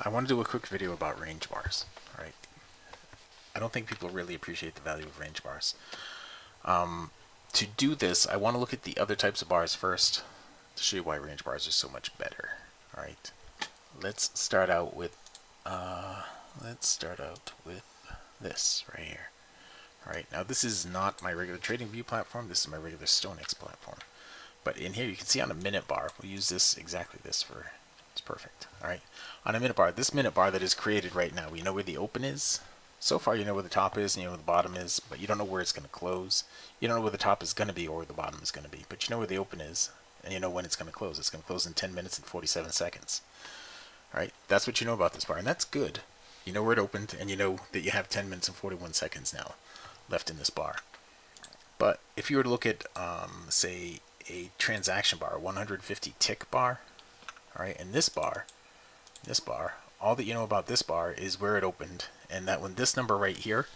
I want to do a quick video about range bars. All right. I don't think people really appreciate the value of range bars. To do this, I want to look at the other types of bars first to show you why range bars are so much better. All right. Let's start out with this right here. All right. Now this is not my regular TradingView platform. This is my regular StoneX platform. But in here you can see on a minute bar, we'll use this exactly this for. It's perfect. All right. On a minute bar, this minute bar that is created right now, we know where the open is. So far, you know where the top is and you know where the bottom is, but you don't know where it's going to close. You don't know where the top is going to be or where the bottom is going to be, but you know where the open is and you know when it's going to close. It's going to close in 10 minutes and 47 seconds. All right. That's what you know about this bar, and that's good. You know where it opened and you know that you have 10 minutes and 41 seconds now left in this bar. But if you were to look at, say, a transaction bar, a 150 tick bar, all right, and this bar, all that you know about this bar is where it opened, and that when this number right here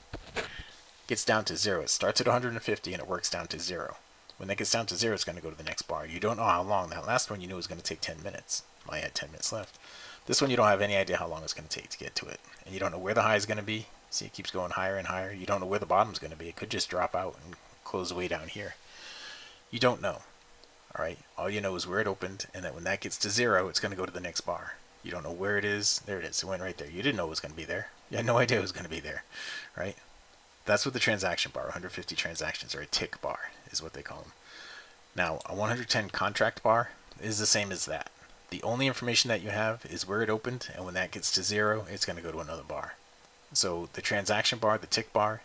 gets down to 0, it starts at 150 and it works down to 0. When that gets down to 0, it's going to go to the next bar. You don't know how long. That last one you knew was going to take 10 minutes. I had 10 minutes left. This one you don't have any idea how long it's going to take to get to it, and you don't know where the high is going to be. See, it keeps going higher and higher. You don't know where the bottom is going to be. It could just drop out and close way down here. You don't know. All right. All you know is where it opened, and that when that gets to 0, it's going to go to the next bar. You don't know where it is. There it is. It went right there. You didn't know it was going to be there. You had no idea it was going to be there, right? That's what the transaction bar, 150 transactions, or a tick bar, is what they call them. Now, a 110 contract bar is the same as that. The only information that you have is where it opened, and when that gets to 0, it's going to go to another bar. So the transaction bar, the tick bar,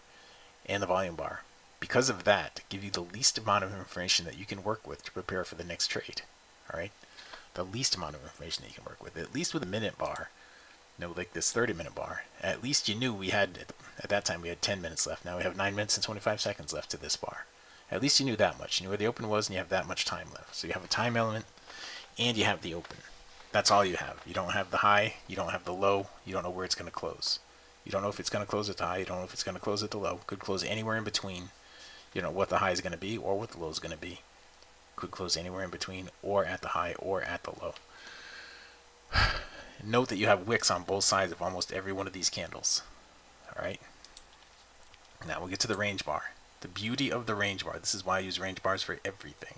and the volume bar, because of that, give you the least amount of information that you can work with to prepare for the next trade. All right, the least amount of information that you can work with. At least with a minute bar, you know, like this 30-minute bar, at least you knew we had, at that time we had 10 minutes left. Now we have 9 minutes and 25 seconds left to this bar. At least you knew that much. You knew where the open was, and you have that much time left. So you have a time element, and you have the open. That's all you have. You don't have the high, you don't have the low, you don't know where it's going to close. You don't know if it's going to close at the high, you don't know if it's going to close at the low. Could close anywhere in between. You know what the high is going to be or what the low is going to be. Could close anywhere in between, or at the high or at the low. Note that you have wicks on both sides of almost every one of these candles. All right. Now we'll get to the range bar. The beauty of the range bar. This is why I use range bars for everything.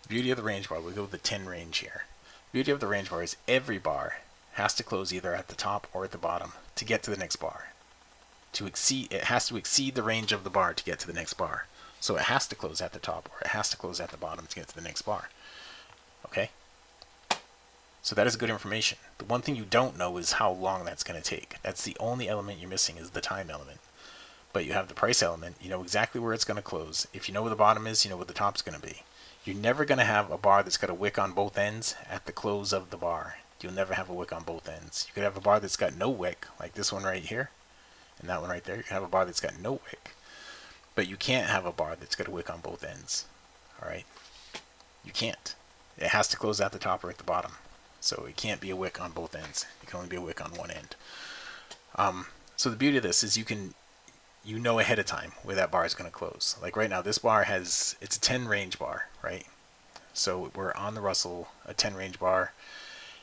The beauty of the range bar. We'll go with the 10 range here. The beauty of the range bar is every bar has to close either at the top or at the bottom to get to the next bar. It has to exceed the range of the bar to get to the next bar. So it has to close at the top or it has to close at the bottom to get to the next bar. Okay? So that is good information. The one thing you don't know is how long that's going to take. That's the only element you're missing, is the time element. But you have the price element. You know exactly where it's going to close. If you know where the bottom is, you know where the top's going to be. You're never going to have a bar that's got a wick on both ends at the close of the bar. You'll never have a wick on both ends. You could have a bar that's got no wick, like this one right here, and that one right there. You can have a bar that's got no wick. But you can't have a bar that's got a wick on both ends. All right? You can't. It has to close at the top or at the bottom. So it can't be a wick on both ends. It can only be a wick on one end. So the beauty of this is you know ahead of time where that bar is going to close. Like right now, this bar it's a 10 range bar, right? So we're on the Russell. A 10 range bar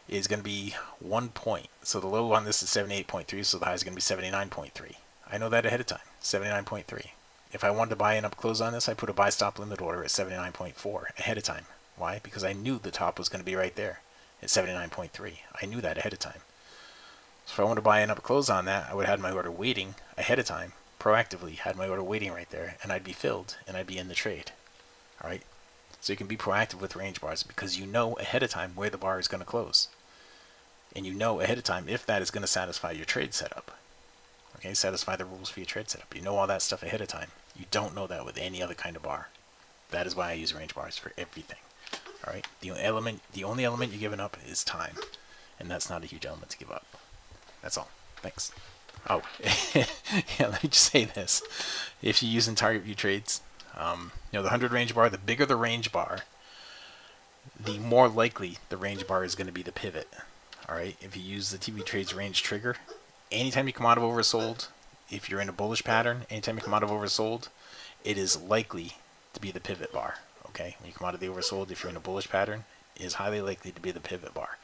is going to be 1 point. So the low on this is 78.3, so the high is going to be 79.3. I know that ahead of time, 79.3. If I wanted to buy an up close on this, I put a buy stop limit order at 79.4 ahead of time. Why? Because I knew the top was going to be right there at 79.3. I knew that ahead of time. So if I wanted to buy an up close on that, I would have had my order waiting ahead of time, proactively had my order waiting right there, and I'd be filled and I'd be in the trade. All right? So you can be proactive with range bars because you know ahead of time where the bar is going to close. And you know ahead of time if that is going to satisfy your trade setup. Okay, satisfy the rules for your trade setup. You know all that stuff ahead of time. You don't know that with any other kind of bar. That is why I use range bars for everything. All right, the only element you're giving up is time, and that's not a huge element to give up. That's all. Thanks. Oh, yeah. Let me just say this: if you're using target view trades, the 100 range bar, the bigger the range bar, the more likely the range bar is going to be the pivot. All right, if you use the TV Trades range trigger, anytime you come out of oversold, if you're in a bullish pattern, anytime you come out of oversold, it is likely to be the pivot bar. Okay, when you come out of the oversold, if you're in a bullish pattern, it is highly likely to be the pivot bar.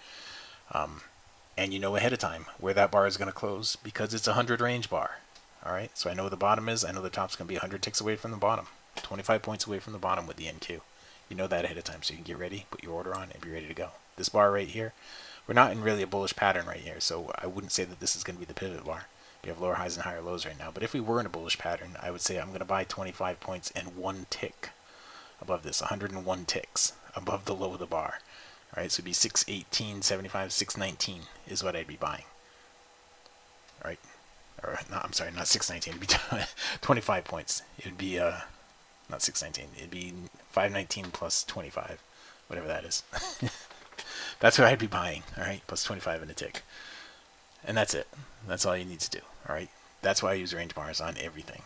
And you know ahead of time where that bar is going to close because it's a 100 range bar. All right, so I know where the bottom is. I know the top's going to be 100 ticks away from the bottom, 25 points away from the bottom with the NQ. You know that ahead of time, so you can get ready, put your order on, and be ready to go. This bar right here, we're not in really a bullish pattern right here, so I wouldn't say that this is going to be the pivot bar. We have lower highs and higher lows right now, but if we were in a bullish pattern, I would say I'm going to buy 25 points and 1 tick above this, 101 ticks above the low of the bar. All right, so it'd be 618.75, 619 is what I'd be buying. All right, or not, I'm sorry, not 619. It'd be 25 points. It'd be not 619. It'd be 519 plus 25, whatever that is. That's what I'd be buying. All right, plus 25 in a tick, and that's it. That's all you need to do. All right, that's why I use range bars on everything.